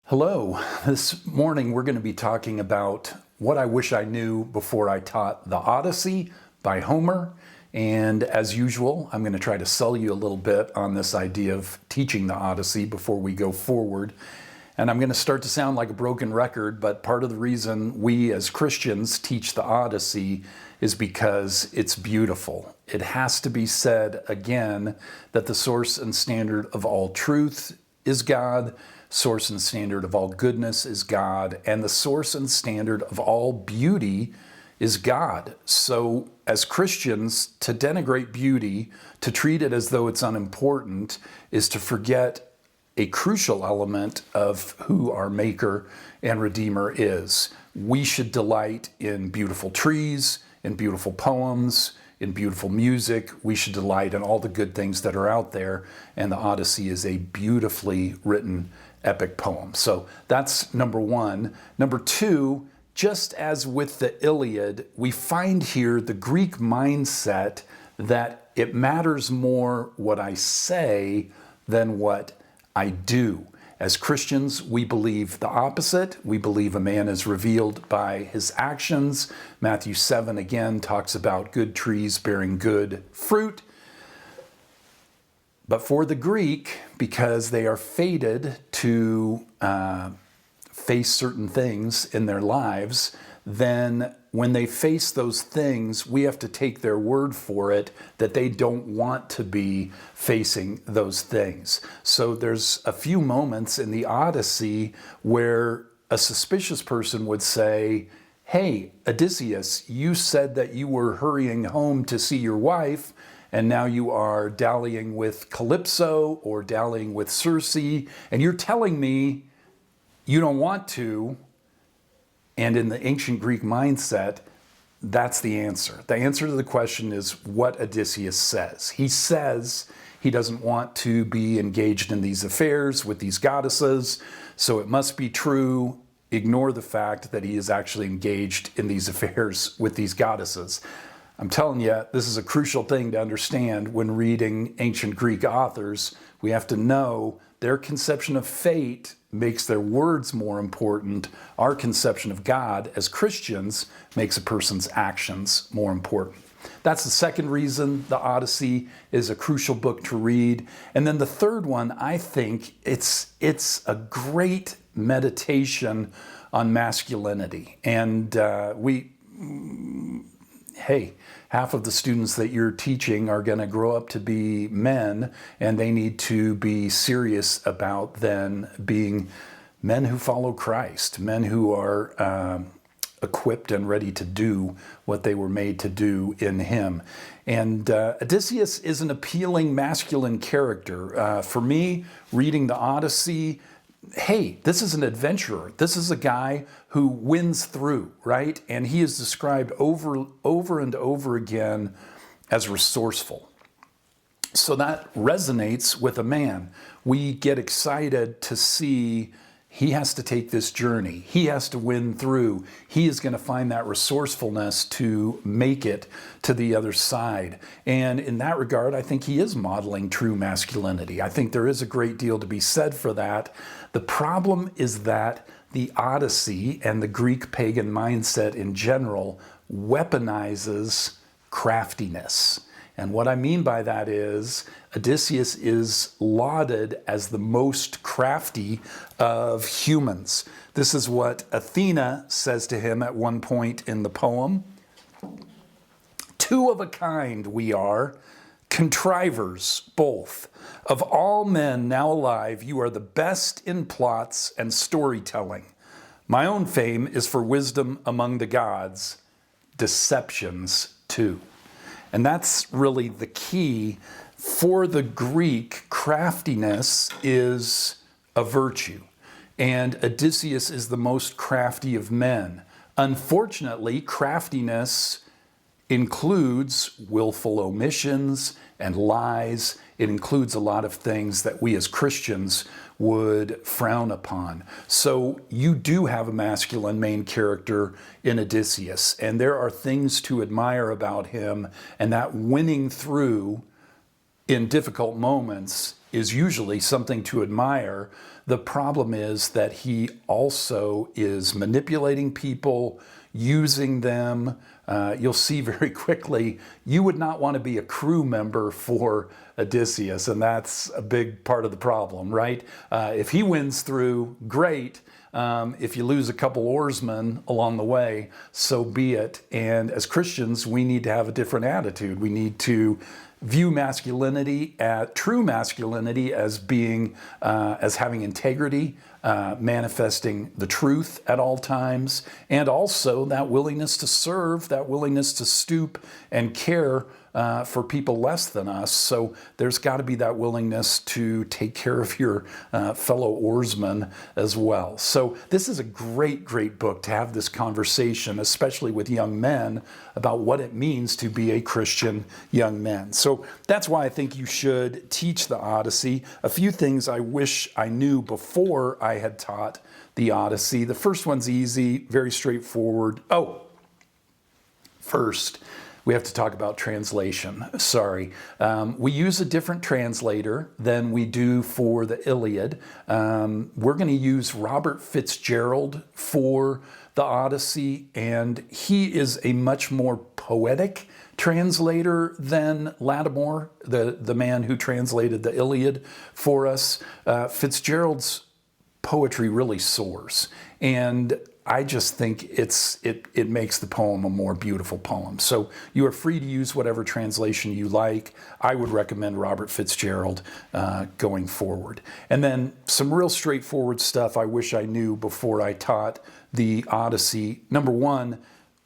Hello. This morning we're going to be talking about what I wish I knew before I taught the Odyssey by Homer. And as usual, I'm going to try to sell you a little bit on this idea of teaching the Odyssey before we go forward. And I'm going to start to sound like a broken record, but part of the reason we as Christians teach the Odyssey is because it's beautiful. It has to be said again that the source and standard of all truth is God. Source and standard of all goodness is God, and the source and standard of all beauty is God. So as Christians, to denigrate beauty, to treat it as though it's unimportant, is to forget a crucial element of who our Maker and Redeemer is. We should delight in beautiful trees, in beautiful poems, in beautiful music. We should delight in all the good things that are out there, and the Odyssey is a beautifully written epic poem. So that's number one. Number two, just as with the Iliad, we find here the Greek mindset that it matters more what I say than what I do. As Christians, we believe the opposite. We believe a man is revealed by his actions. Matthew 7 again talks about good trees bearing good fruit. But for the Greek, because they are fated to face certain things in their lives, then when they face those things, we have to take their word for it that they don't want to be facing those things. So there's a few moments in the Odyssey where a suspicious person would say, "Hey, Odysseus, you said that you were hurrying home to see your wife, and now you are dallying with Calypso or dallying with Circe, and you're telling me you don't want to." And in the ancient Greek mindset, that's the answer. The answer to the question is what Odysseus says. He says he doesn't want to be engaged in these affairs with these goddesses, so it must be true. Ignore the fact that he is actually engaged in these affairs with these goddesses. I'm telling you, this is a crucial thing to understand when reading ancient Greek authors. We have to know their conception of fate makes their words more important. Our conception of God as Christians makes a person's actions more important. That's the second reason the Odyssey is a crucial book to read. And then the third one, I think it's a great meditation on masculinity. And hey, half of the students that you're teaching are going to grow up to be men, and they need to be serious about then being men who follow Christ, men who are equipped and ready to do what they were made to do in Him. And Odysseus is an appealing masculine character. For me, reading the Odyssey, hey, this is an adventurer. This is a guy who wins through, right? And he is described over and over again as resourceful. So that resonates with a man. We get excited to see he has to take this journey. He has to win through. He is going to find that resourcefulness to make it to the other side. And in that regard, I think he is modeling true masculinity. I think there is a great deal to be said for that. The problem is that the Odyssey and the Greek pagan mindset in general weaponizes craftiness. And what I mean by that is Odysseus is lauded as the most crafty of humans. This is what Athena says to him at one point in the poem. "Two of a kind we are, contrivers both. Of all men now alive, you are the best in plots and storytelling. My own fame is for wisdom among the gods, deceptions too." And that's really the key. For the Greek, craftiness is a virtue. And Odysseus is the most crafty of men. Unfortunately, craftiness includes willful omissions and lies. It includes a lot of things that we as Christians would frown upon. So you do have a masculine main character in Odysseus, and there are things to admire about him, and that winning through in difficult moments is usually something to admire. The problem is that he also is manipulating people, using them. You'll see very quickly, you would not want to be a crew member for Odysseus, and that's a big part of the problem, right? If he wins through, great. If you lose a couple oarsmen along the way, so be it. And as Christians, we need to have a different attitude. We need to view masculinity, true masculinity, as being, as having integrity, manifesting the truth at all times, and also that willingness to serve, that willingness to stoop and care for people less than us. So there's got to be that willingness to take care of your fellow oarsmen as well. So this is a great, great book to have this conversation, especially with young men, about what it means to be a Christian young man. So that's why I think you should teach the Odyssey. A few things I wish I knew before I had taught the Odyssey. The first one's easy, very straightforward. First, we have to talk about translation. Sorry. We use a different translator than we do for the Iliad. We're going to use Robert Fitzgerald for the Odyssey, and he is a much more poetic translator than Lattimore, the man who translated the Iliad for us. Fitzgerald's poetry really soars, and I just think it makes the poem a more beautiful poem. So you are free to use whatever translation you like. I would recommend Robert Fitzgerald going forward. And then some real straightforward stuff I wish I knew before I taught the Odyssey. Number one,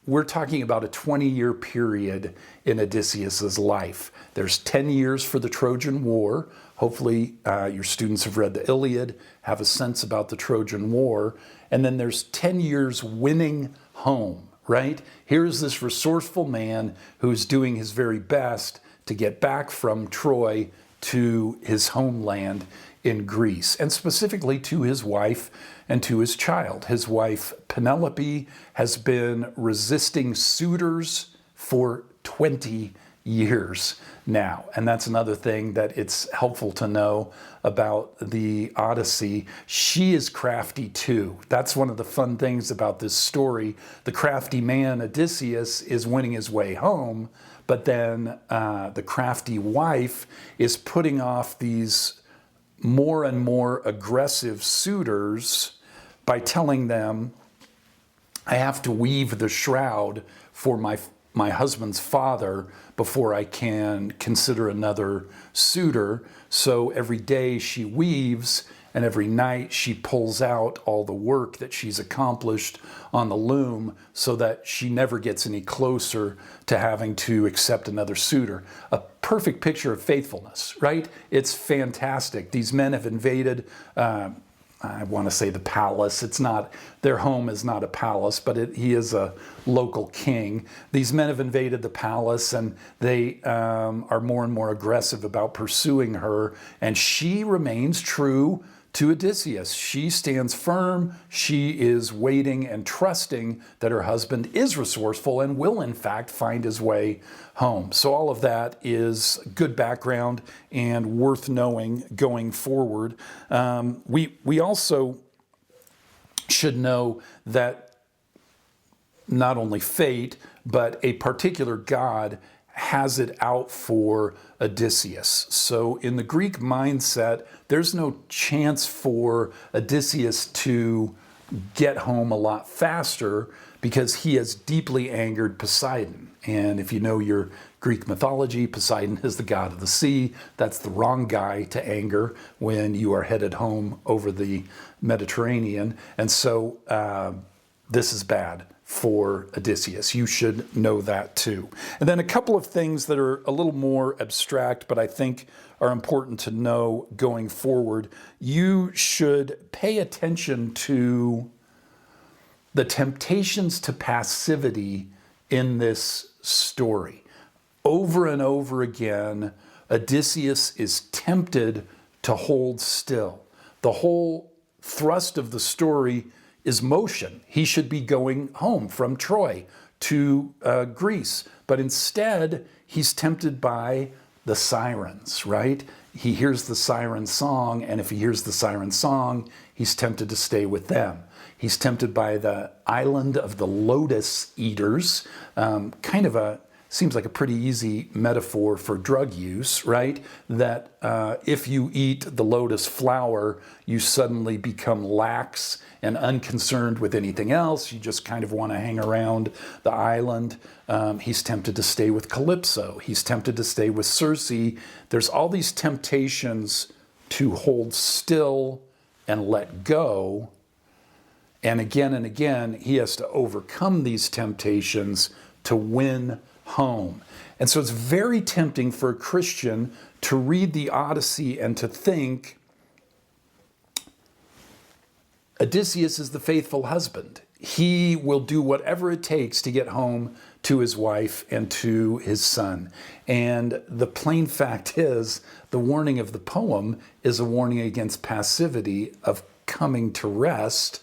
we're talking about a 20-year period in Odysseus's life. There's 10 years for the Trojan War. Hopefully your students have read the Iliad, have a sense about the Trojan War. And then there's 10 years winning home, right? Here's this resourceful man who's doing his very best to get back from Troy to his homeland in Greece, and specifically to his wife and to his child. His wife, Penelope, has been resisting suitors for 20 years now. And that's another thing that it's helpful to know about the Odyssey. She is crafty too. That's one of the fun things about this story. The crafty man, Odysseus, is winning his way home, but then the crafty wife is putting off these more and more aggressive suitors by telling them, I have to weave the shroud for my husband's father before I can consider another suitor. So every day she weaves, and every night she pulls out all the work that she's accomplished on the loom so that she never gets any closer to having to accept another suitor. A perfect picture of faithfulness, right? It's fantastic. These men have invaded I want to say the palace. It's not, their home is not a palace, but he is a local king. These men have invaded the palace, and they are more and more aggressive about pursuing her, and she remains true to Odysseus. She stands firm. She is waiting and trusting that her husband is resourceful and will, in fact, find his way home. So all of that is good background and worth knowing going forward. We also should know that not only fate, but a particular god has it out for Odysseus. So in the Greek mindset, there's no chance for Odysseus to get home a lot faster because he has deeply angered Poseidon. And if you know your Greek mythology, Poseidon is the god of the sea. That's the wrong guy to anger when you are headed home over the Mediterranean. And so this is bad for Odysseus. You should know that too. And then a couple of things that are a little more abstract, but I think are important to know going forward. You should pay attention to the temptations to passivity in this story. Over and over again, Odysseus is tempted to hold still. The whole thrust of the story is motion. He should be going home from Troy to Greece, but instead he's tempted by the sirens, right? he hears the siren song, and if he hears the siren song, he's tempted to stay with them. He's tempted by the island of the lotus eaters, seems like a pretty easy metaphor for drug use, right? That if you eat the lotus flower, you suddenly become lax and unconcerned with anything else. You just kind of want to hang around the island. He's tempted to stay with Calypso. He's tempted to stay with Circe. There's all these temptations to hold still and let go. And again, he has to overcome these temptations to win home. And so it's very tempting for a Christian to read the Odyssey and to think Odysseus is the faithful husband. He will do whatever it takes to get home to his wife and to his son. And the plain fact is, the warning of the poem is a warning against passivity of coming to rest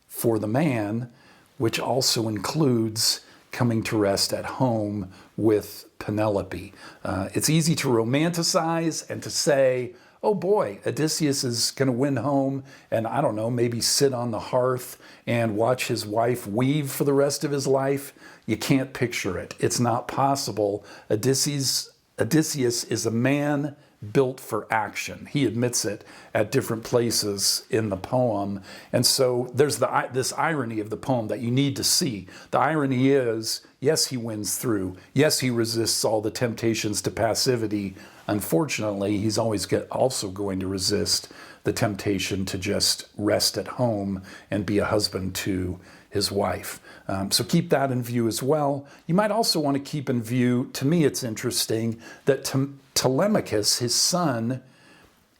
for the man, which also includes coming to rest at home with Penelope. It's easy to romanticize and to say, oh boy, Odysseus is going to win home and, I don't know, maybe sit on the hearth and watch his wife weave for the rest of his life. You can't picture it. It's not possible. Odysseus is a man built for action. He admits it at different places in the poem. And so there's this irony of the poem that you need to see. The irony is, yes, he wins through. Yes, he resists all the temptations to passivity. Unfortunately, he's always also going to resist the temptation to just rest at home and be a husband to his wife. So keep that in view as well. You might also want to keep in view, to me it's interesting, that Telemachus, his son,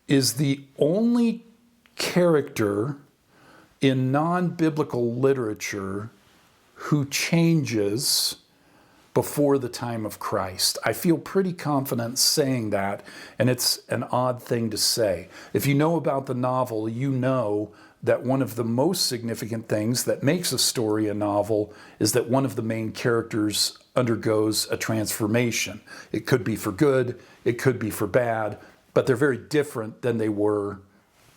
is the only character in non-biblical literature who changes before the time of Christ. I feel pretty confident saying that, and it's an odd thing to say. If you know about the novel, you know that one of the most significant things that makes a story a novel is that one of the main characters undergoes a transformation. It could be for good, it could be for bad, but they're very different than they were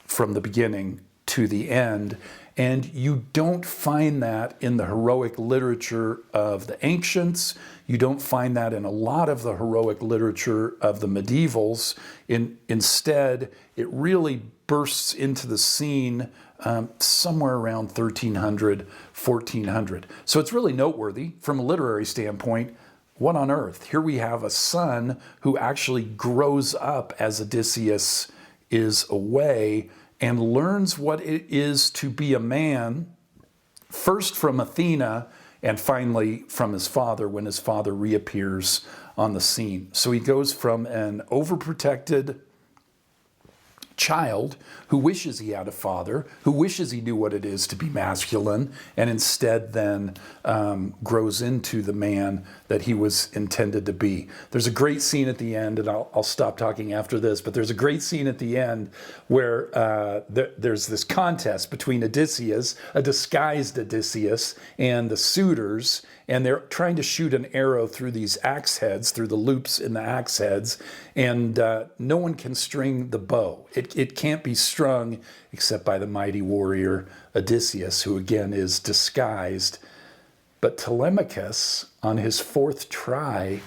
from the beginning to the end. And you don't find that in the heroic literature of the ancients. You don't find that in a lot of the heroic literature of the medievals. Instead, it really bursts into the scene somewhere around 1300, 1400. So it's really noteworthy from a literary standpoint. What on earth? Here we have a son who actually grows up as Odysseus is away and learns what it is to be a man, first from Athena and finally from his father when his father reappears on the scene. So he goes from an overprotected child who wishes he had a father, who wishes he knew what it is to be masculine, and instead then grows into the man that he was intended to be. There's a great scene at the end, and I'll stop talking after this, but there's a great scene at the end where there's this contest between Odysseus, a disguised Odysseus, and the suitors, and they're trying to shoot an arrow through these axe heads, through the loops in the axe heads, and no one can string the bow. It can't be strung except by the mighty warrior Odysseus, who again is disguised. But Telemachus, on his fourth try,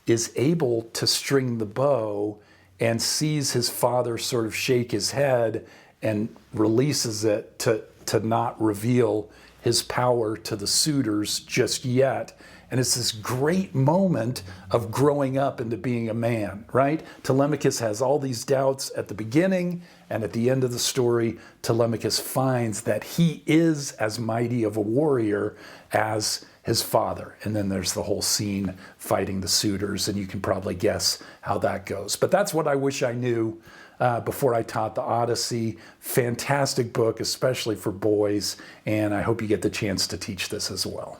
is able to string the bow and sees his father sort of shake his head and releases it to not reveal his power to the suitors just yet. And it's this great moment of growing up into being a man, right? Telemachus has all these doubts at the beginning, and at the end of the story, Telemachus finds that he is as mighty of a warrior as his father. And then there's the whole scene fighting the suitors, and you can probably guess how that goes. But that's what I wish I knew before I taught the Odyssey. Fantastic book, especially for boys, and I hope you get the chance to teach this as well.